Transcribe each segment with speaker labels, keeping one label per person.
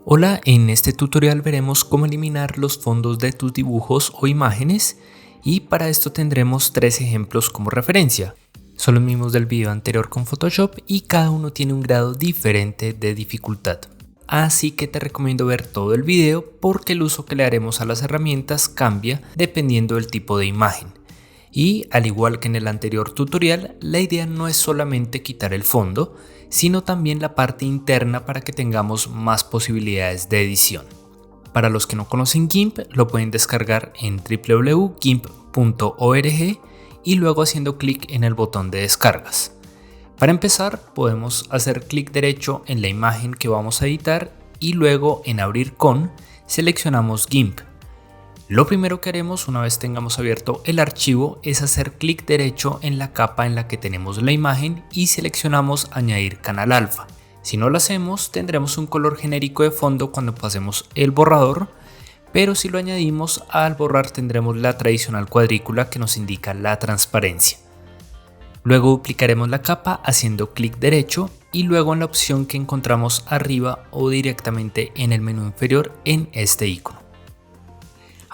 Speaker 1: Hola, en este tutorial veremos cómo eliminar los fondos de tus dibujos o imágenes y para esto tendremos tres ejemplos como referencia. Son los mismos del video anterior con Photoshop y cada uno tiene un grado diferente de dificultad. Así que te recomiendo ver todo el video porque el uso que le haremos a las herramientas cambia dependiendo del tipo de imagen. Y al igual que en el anterior tutorial, la idea no es solamente quitar el fondo, sino también la parte interna para que tengamos más posibilidades de edición. Para los que no conocen GIMP, lo pueden descargar en www.gimp.org y luego haciendo clic en el botón de descargas. Para empezar, podemos hacer clic derecho en la imagen que vamos a editar y luego en Abrir con, seleccionamos GIMP. Lo primero que haremos una vez tengamos abierto el archivo es hacer clic derecho en la capa en la que tenemos la imagen y seleccionamos Añadir canal alfa. Si no lo hacemos, tendremos un color genérico de fondo cuando pasemos el borrador, pero si lo añadimos, al borrar tendremos la tradicional cuadrícula que nos indica la transparencia. Luego duplicaremos la capa haciendo clic derecho y luego en la opción que encontramos arriba o directamente en el menú inferior en este icono.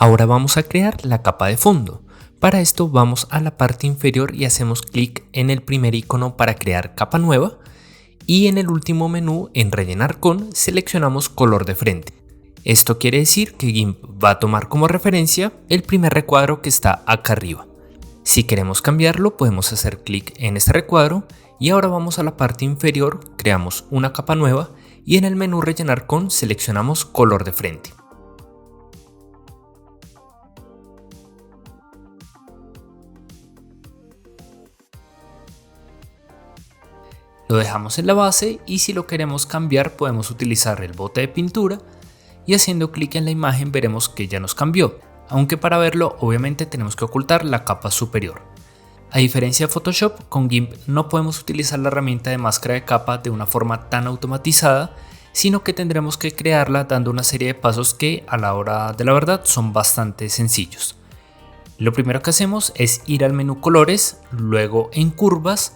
Speaker 1: Ahora vamos a crear la capa de fondo. Para esto vamos a la parte inferior y hacemos clic en el primer icono para crear capa nueva y en el último menú en rellenar con seleccionamos color de frente. Esto quiere decir que GIMP va a tomar como referencia el primer recuadro que está acá arriba. Si queremos cambiarlo podemos hacer clic en este recuadro y ahora vamos a la parte inferior, creamos una capa nueva y en el menú rellenar con seleccionamos color de frente. Lo dejamos en la base y si lo queremos cambiar podemos utilizar el bote de pintura y haciendo clic en la imagen veremos que ya nos cambió, aunque para verlo obviamente tenemos que ocultar la capa superior. A diferencia de Photoshop, con GIMP no podemos utilizar la herramienta de máscara de capa de una forma tan automatizada, sino que tendremos que crearla dando una serie de pasos que a la hora de la verdad son bastante sencillos. Lo primero que hacemos es ir al menú colores, luego en curvas,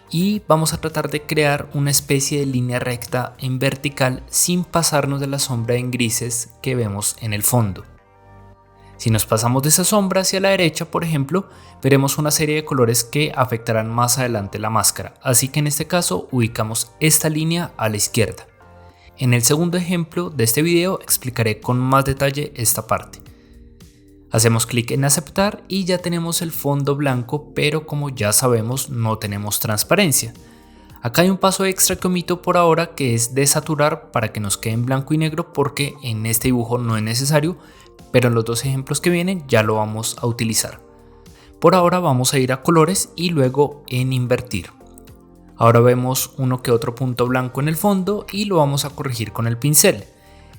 Speaker 1: y vamos a tratar de crear una especie de línea recta en vertical sin pasarnos de la sombra en grises que vemos en el fondo. Si nos pasamos de esa sombra hacia la derecha, por ejemplo, veremos una serie de colores que afectarán más adelante la máscara, así que en este caso ubicamos esta línea a la izquierda. En el segundo ejemplo de este video explicaré con más detalle esta parte. Hacemos clic en aceptar y ya tenemos el fondo blanco, pero como ya sabemos no tenemos transparencia. Acá hay un paso extra que omito por ahora que es desaturar para que nos quede en blanco y negro porque en este dibujo no es necesario, pero en los dos ejemplos que vienen ya lo vamos a utilizar. Por ahora vamos a ir a colores y luego en invertir. Ahora vemos uno que otro punto blanco en el fondo y lo vamos a corregir con el pincel.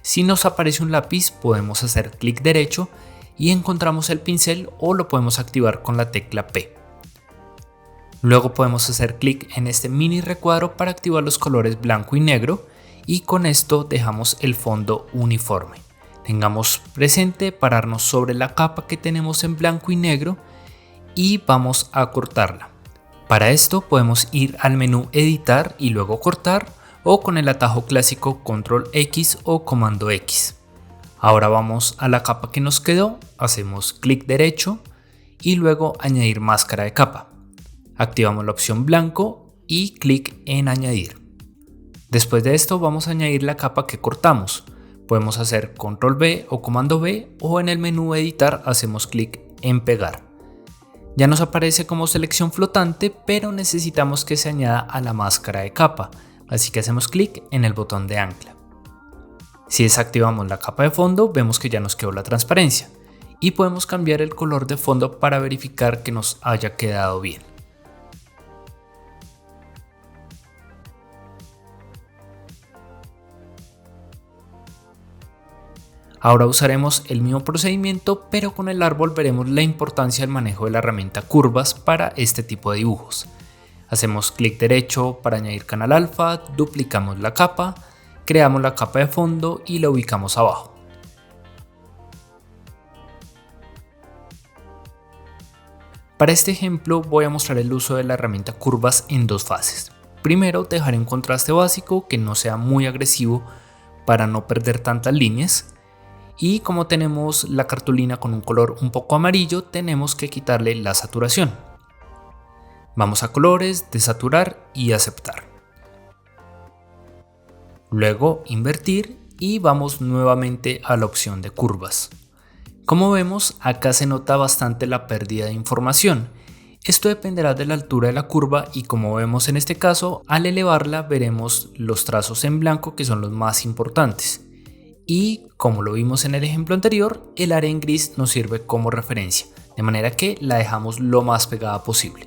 Speaker 1: Si nos aparece un lápiz podemos hacer clic derecho y encontramos el pincel o lo podemos activar con la tecla P. Luego podemos hacer clic en este mini recuadro para activar los colores blanco y negro y con esto dejamos el fondo uniforme. Tengamos presente pararnos sobre la capa que tenemos en blanco y negro y vamos a cortarla. Para esto podemos ir al menú editar y luego cortar o con el atajo clásico control X o comando X. Ahora vamos a la capa que nos quedó, hacemos clic derecho y luego añadir máscara de capa. Activamos la opción blanco y clic en añadir. Después de esto vamos a añadir la capa que cortamos. Podemos hacer control B o comando B o en el menú editar hacemos clic en pegar. Ya nos aparece como selección flotante, pero necesitamos que se añada a la máscara de capa, así que hacemos clic en el botón de ancla. Si desactivamos la capa de fondo, vemos que ya nos quedó la transparencia y podemos cambiar el color de fondo para verificar que nos haya quedado bien. Ahora usaremos el mismo procedimiento, pero con el árbol veremos la importancia del manejo de la herramienta curvas para este tipo de dibujos. Hacemos clic derecho para añadir canal alfa, duplicamos la capa, creamos la capa de fondo y la ubicamos abajo. Para este ejemplo voy a mostrar el uso de la herramienta curvas en dos fases. Primero dejaré un contraste básico que no sea muy agresivo para no perder tantas líneas. Y como tenemos la cartulina con un color un poco amarillo, tenemos que quitarle la saturación. Vamos a colores, desaturar y aceptar. Luego invertir y vamos nuevamente a la opción de curvas. Como vemos, acá se nota bastante la pérdida de información. Esto dependerá de la altura de la curva y como vemos en este caso, al elevarla veremos los trazos en blanco que son los más importantes. Y como lo vimos en el ejemplo anterior, el área en gris nos sirve como referencia, de manera que la dejamos lo más pegada posible.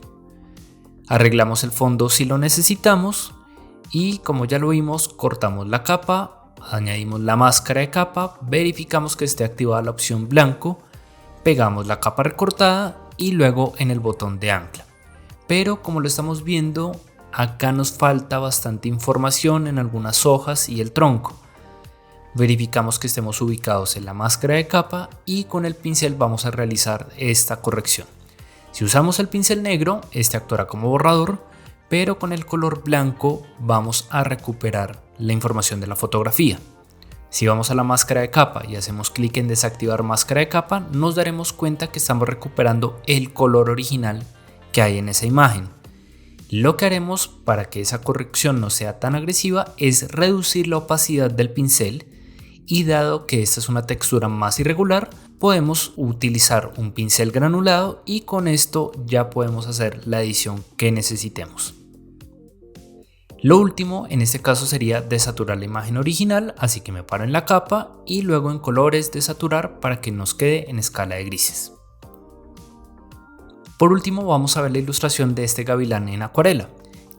Speaker 1: Arreglamos el fondo si lo necesitamos y como ya lo vimos, cortamos la capa, añadimos la máscara de capa, verificamos que esté activada la opción blanco, pegamos la capa recortada y luego en el botón de ancla. Pero como lo estamos viendo, acá nos falta bastante información en algunas hojas y el tronco. Verificamos que estemos ubicados en la máscara de capa y con el pincel vamos a realizar esta corrección. Si usamos el pincel negro, este actuará como borrador, pero con el color blanco vamos a recuperar la información de la fotografía. Si vamos a la máscara de capa y hacemos clic en desactivar máscara de capa, nos daremos cuenta que estamos recuperando el color original que hay en esa imagen. Lo que haremos para que esa corrección no sea tan agresiva es reducir la opacidad del pincel y dado que esta es una textura más irregular, podemos utilizar un pincel granulado y con esto ya podemos hacer la edición que necesitemos. Lo último en este caso sería desaturar la imagen original, así que me paro en la capa y luego en colores desaturar para que nos quede en escala de grises. Por último vamos a ver la ilustración de este gavilán en acuarela.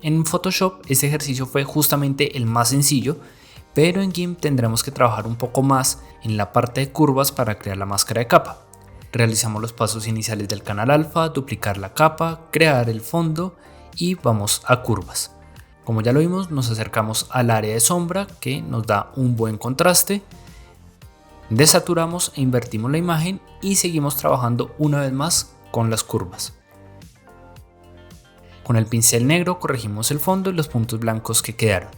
Speaker 1: En Photoshop este ejercicio fue justamente el más sencillo, pero en GIMP tendremos que trabajar un poco más en la parte de curvas para crear la máscara de capa. Realizamos los pasos iniciales del canal alfa, duplicar la capa, crear el fondo y vamos a curvas. Como ya lo vimos, nos acercamos al área de sombra que nos da un buen contraste. Desaturamos e invertimos la imagen y seguimos trabajando una vez más con las curvas. Con el pincel negro corregimos el fondo y los puntos blancos que quedaron.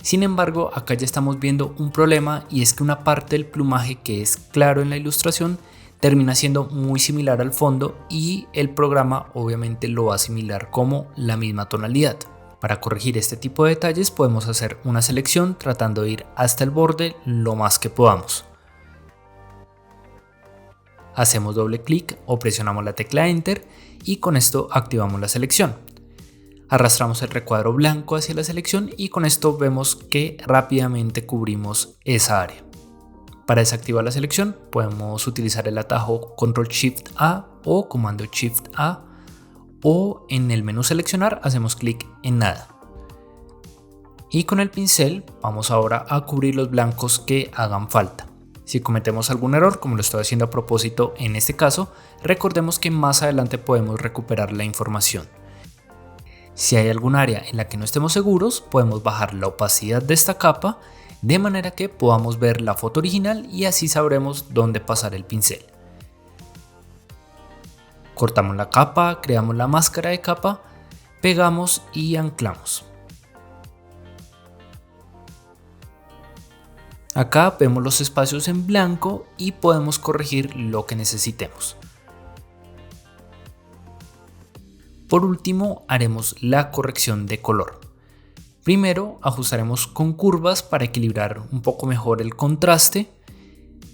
Speaker 1: Sin embargo, acá ya estamos viendo un problema y es que una parte del plumaje que es claro en la ilustración termina siendo muy similar al fondo y el programa obviamente lo va a asimilar como la misma tonalidad. Para corregir este tipo de detalles podemos hacer una selección tratando de ir hasta el borde lo más que podamos. Hacemos doble clic o presionamos la tecla Enter y con esto activamos la selección. Arrastramos el recuadro blanco hacia la selección y con esto vemos que rápidamente cubrimos esa área. Para desactivar la selección podemos utilizar el atajo Ctrl+Shift+A o comando Shift+A o en el menú seleccionar hacemos clic en nada. Y con el pincel vamos ahora a cubrir los blancos que hagan falta. Si cometemos algún error, como lo estoy haciendo a propósito en este caso, recordemos que más adelante podemos recuperar la información. Si hay algún área en la que no estemos seguros, podemos bajar la opacidad de esta capa de manera que podamos ver la foto original y así sabremos dónde pasar el pincel. Cortamos la capa, creamos la máscara de capa, pegamos y anclamos. Acá vemos los espacios en blanco y podemos corregir lo que necesitemos. Por último, haremos la corrección de color. Primero, ajustaremos con curvas para equilibrar un poco mejor el contraste.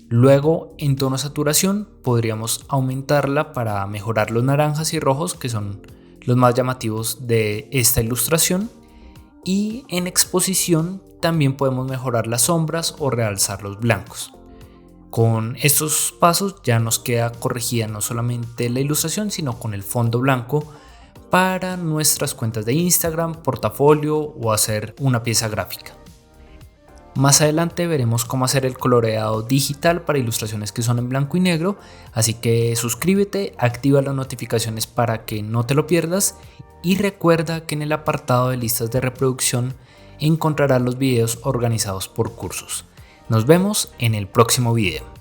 Speaker 1: Luego, en tono saturación, podríamos aumentarla para mejorar los naranjas y rojos, que son los más llamativos de esta ilustración. Y en exposición, también podemos mejorar las sombras o realzar los blancos. Con estos pasos ya nos queda corregida no solamente la ilustración, sino con el fondo blanco para nuestras cuentas de Instagram, portafolio o hacer una pieza gráfica. Más adelante veremos cómo hacer el coloreado digital para ilustraciones que son en blanco y negro, así que suscríbete, activa las notificaciones para que no te lo pierdas y recuerda que en el apartado de listas de reproducción encontrarás los videos organizados por cursos. Nos vemos en el próximo video.